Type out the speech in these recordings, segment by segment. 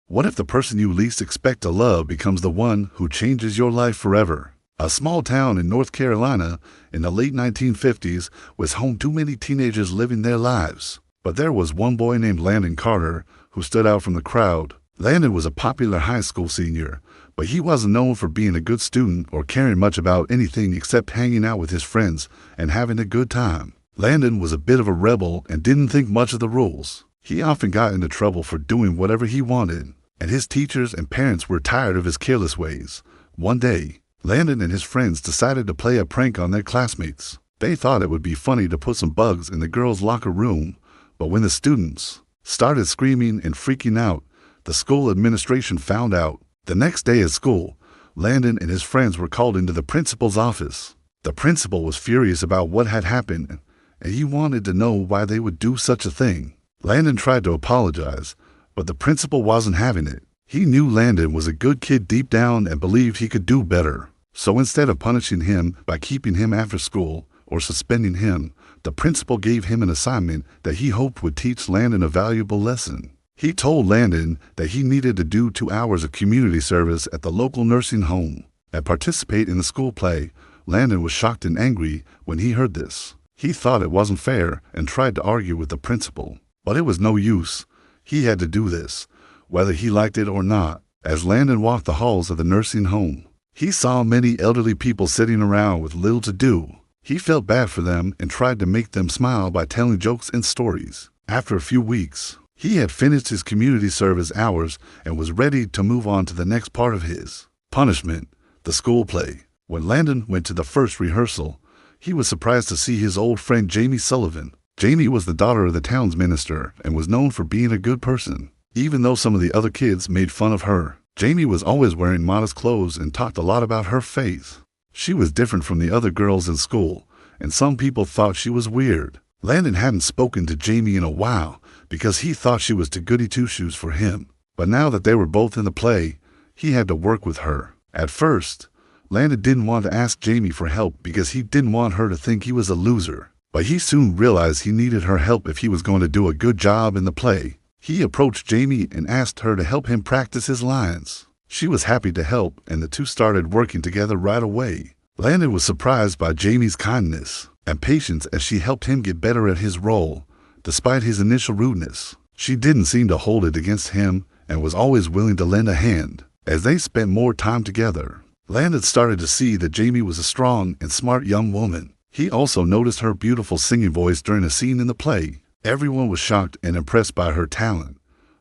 What if the person you least expect to love becomes the one who changes your life forever? A small town in North Carolina in the late 1950s was home to many teenagers living their lives. But there was one boy named Landon Carter who stood out from the crowd. Landon was a popular high school senior, but he wasn't known for being a good student or caring much about anything except hanging out with his friends and having a good time. Landon was a bit of a rebel and didn't think much of the rules. He often got into trouble for doing whatever he wanted, and his teachers and parents were tired of his careless ways. One day, Landon and his friends decided to play a prank on their classmates. They thought it would be funny to put some bugs in the girls' locker room, but when the students started screaming and freaking out, the school administration found out. The next day at school, Landon and his friends were called into the principal's office. The principal was furious about what had happened, and he wanted to know why they would do such a thing. Landon tried to apologize, but the principal wasn't having it. He knew Landon was a good kid deep down and believed he could do better. So instead of punishing him by keeping him after school or suspending him, the principal gave him an assignment that he hoped would teach Landon a valuable lesson. He told Landon that he needed to do 2 hours of community service at the local nursing home and participate in the school play. Landon was shocked and angry when he heard this. He thought it wasn't fair and tried to argue with the principal. But it was no use. He had to do this, whether he liked it or not. As Landon walked the halls of the nursing home, he saw many elderly people sitting around with little to do. He felt bad for them and tried to make them smile by telling jokes and stories. After a few weeks, he had finished his community service hours and was ready to move on to the next part of his punishment, the school play. When Landon went to the first rehearsal, he was surprised to see his old friend Jamie Sullivan. Jamie was the daughter of the town's minister and was known for being a good person. Even though some of the other kids made fun of her, Jamie was always wearing modest clothes and talked a lot about her faith. She was different from the other girls in school, and some people thought she was weird. Landon hadn't spoken to Jamie in a while because he thought she was too goody two-shoes for him. But now that they were both in the play, he had to work with her. At first, Landon didn't want to ask Jamie for help because he didn't want her to think he was a loser. But he soon realized he needed her help if he was going to do a good job in the play. He approached Jamie and asked her to help him practice his lines. She was happy to help, and the two started working together right away. Landon was surprised by Jamie's kindness and patience as she helped him get better at his role. Despite his initial rudeness, she didn't seem to hold it against him and was always willing to lend a hand. As they spent more time together, Landon started to see that Jamie was a strong and smart young woman. He also noticed her beautiful singing voice during a scene in the play. Everyone was shocked and impressed by her talent.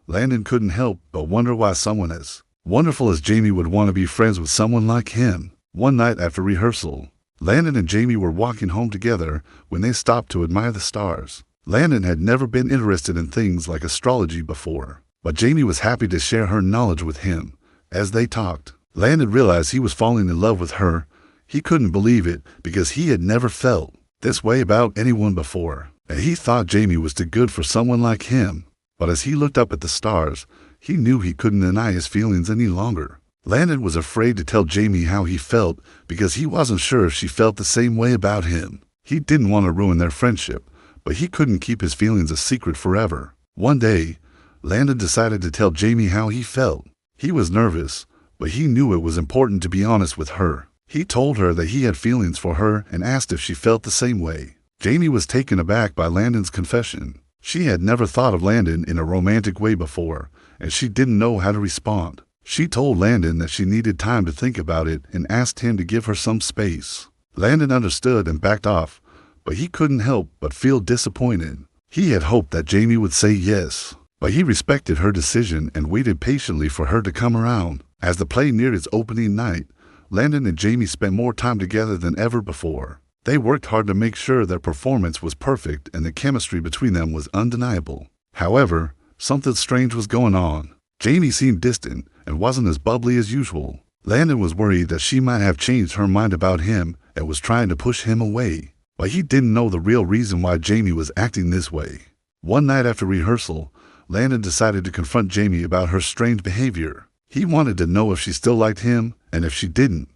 Landon couldn't help but wonder why someone as wonderful as Jamie would want to be friends with someone like him. One night after rehearsal, Landon and Jamie were walking home together when they stopped to admire the stars. Landon had never been interested in things like astrology before, but Jamie was happy to share her knowledge with him. As they talked, Landon realized he was falling in love with her. He couldn't believe it because he had never felt this way about anyone before, and he thought Jamie was too good for someone like him. But as he looked up at the stars, he knew he couldn't deny his feelings any longer. Landon was afraid to tell Jamie how he felt because he wasn't sure if she felt the same way about him. He didn't want to ruin their friendship, but he couldn't keep his feelings a secret forever. One day, Landon decided to tell Jamie how he felt. He was nervous, but he knew it was important to be honest with her. He told her that he had feelings for her and asked if she felt the same way. Jamie was taken aback by Landon's confession. She had never thought of Landon in a romantic way before, and she didn't know how to respond. She told Landon that she needed time to think about it and asked him to give her some space. Landon understood and backed off, but he couldn't help but feel disappointed. He had hoped that Jamie would say yes, but he respected her decision and waited patiently for her to come around. As the play neared its opening night, Landon and Jamie spent more time together than ever before. They worked hard to make sure their performance was perfect and the chemistry between them was undeniable. However, something strange was going on. Jamie seemed distant and wasn't as bubbly as usual. Landon was worried that she might have changed her mind about him and was trying to push him away. But he didn't know the real reason why Jamie was acting this way. One night after rehearsal, Landon decided to confront Jamie about her strange behavior. He wanted to know if she still liked him, and if she didn't,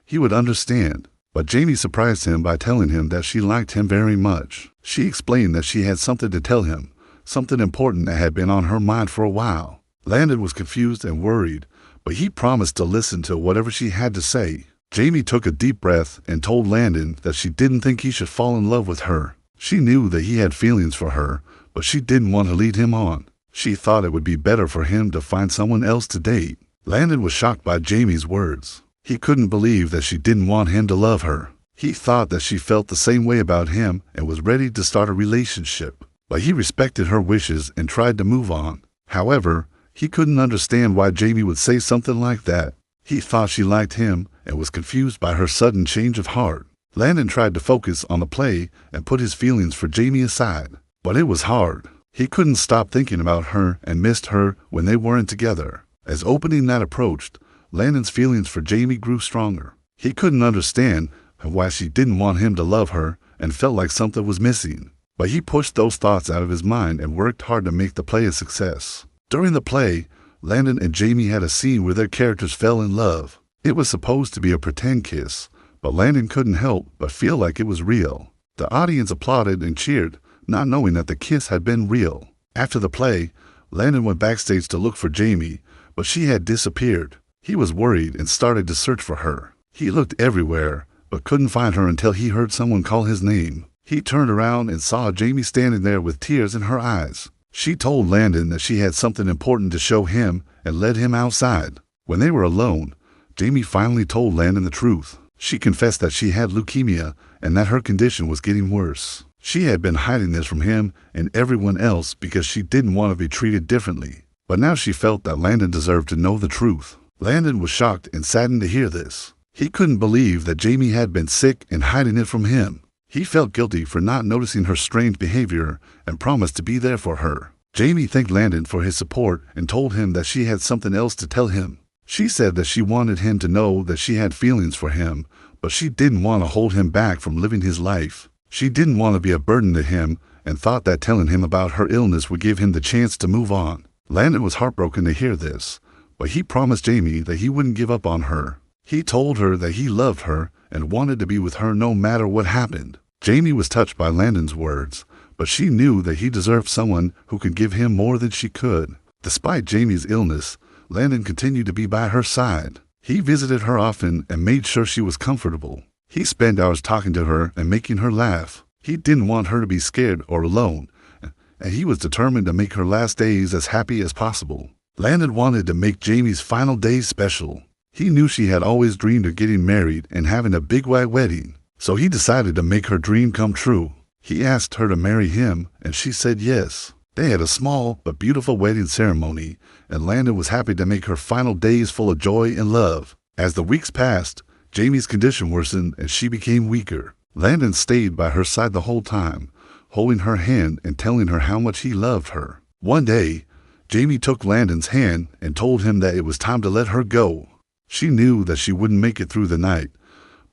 he would understand. But Jamie surprised him by telling him that she liked him very much. She explained that she had something to tell him, something important that had been on her mind for a while. Landon was confused and worried, but he promised to listen to whatever she had to say. Jamie took a deep breath and told Landon that she didn't think he should fall in love with her. She knew that he had feelings for her, but she didn't want to lead him on. She thought it would be better for him to find someone else to date. Landon was shocked by Jamie's words. He couldn't believe that she didn't want him to love her. He thought that she felt the same way about him and was ready to start a relationship. But he respected her wishes and tried to move on. However, he couldn't understand why Jamie would say something like that. He thought she liked him and was confused by her sudden change of heart. Landon tried to focus on the play and put his feelings for Jamie aside. But it was hard. He couldn't stop thinking about her and missed her when they weren't together. As opening night approached, Landon's feelings for Jamie grew stronger. He couldn't understand why she didn't want him to love her and felt like something was missing. But he pushed those thoughts out of his mind and worked hard to make the play a success. During the play, Landon and Jamie had a scene where their characters fell in love. It was supposed to be a pretend kiss, but Landon couldn't help but feel like it was real. The audience applauded and cheered, not knowing that the kiss had been real. After the play, Landon went backstage to look for Jamie, but she had disappeared. He was worried and started to search for her. He looked everywhere, but couldn't find her until he heard someone call his name. He turned around and saw Jamie standing there with tears in her eyes. She told Landon that she had something important to show him and led him outside. When they were alone, Jamie finally told Landon the truth. She confessed that she had leukemia and that her condition was getting worse. She had been hiding this from him and everyone else because she didn't want to be treated differently. But now she felt that Landon deserved to know the truth. Landon was shocked and saddened to hear this. He couldn't believe that Jamie had been sick and hiding it from him. He felt guilty for not noticing her strange behavior and promised to be there for her. Jamie thanked Landon for his support and told him that she had something else to tell him. She said that she wanted him to know that she had feelings for him, but she didn't want to hold him back from living his life. She didn't want to be a burden to him and thought that telling him about her illness would give him the chance to move on. Landon was heartbroken to hear this, but he promised Jamie that he wouldn't give up on her. He told her that he loved her and wanted to be with her no matter what happened. Jamie was touched by Landon's words, but she knew that he deserved someone who could give him more than she could. Despite Jamie's illness, Landon continued to be by her side. He visited her often and made sure she was comfortable. He spent hours talking to her and making her laugh. He didn't want her to be scared or alone, and he was determined to make her last days as happy as possible. Landon wanted to make Jamie's final days special. He knew she had always dreamed of getting married and having a big white wedding, so he decided to make her dream come true. He asked her to marry him, and she said yes. They had a small but beautiful wedding ceremony, and Landon was happy to make her final days full of joy and love. As the weeks passed, Jamie's condition worsened and she became weaker. Landon stayed by her side the whole time, holding her hand and telling her how much he loved her. One day, Jamie took Landon's hand and told him that it was time to let her go. She knew that she wouldn't make it through the night,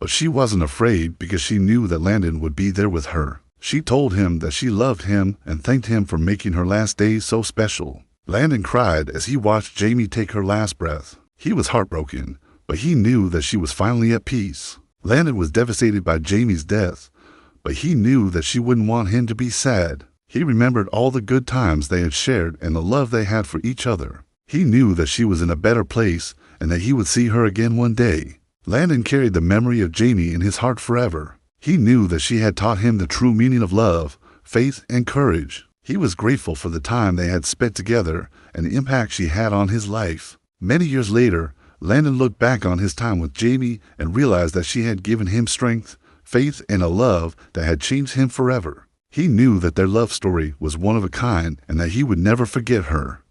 but she wasn't afraid because she knew that Landon would be there with her. She told him that she loved him and thanked him for making her last days so special. Landon cried as he watched Jamie take her last breath. He was heartbroken, but he knew that she was finally at peace. Landon was devastated by Jamie's death, but he knew that she wouldn't want him to be sad. He remembered all the good times they had shared and the love they had for each other. He knew that she was in a better place and that he would see her again one day. Landon carried the memory of Jamie in his heart forever. He knew that she had taught him the true meaning of love, faith, and courage. He was grateful for the time they had spent together and the impact she had on his life. Many years later, Landon looked back on his time with Jamie and realized that she had given him strength, faith, and a love that had changed him forever. He knew that their love story was one of a kind and that he would never forget her.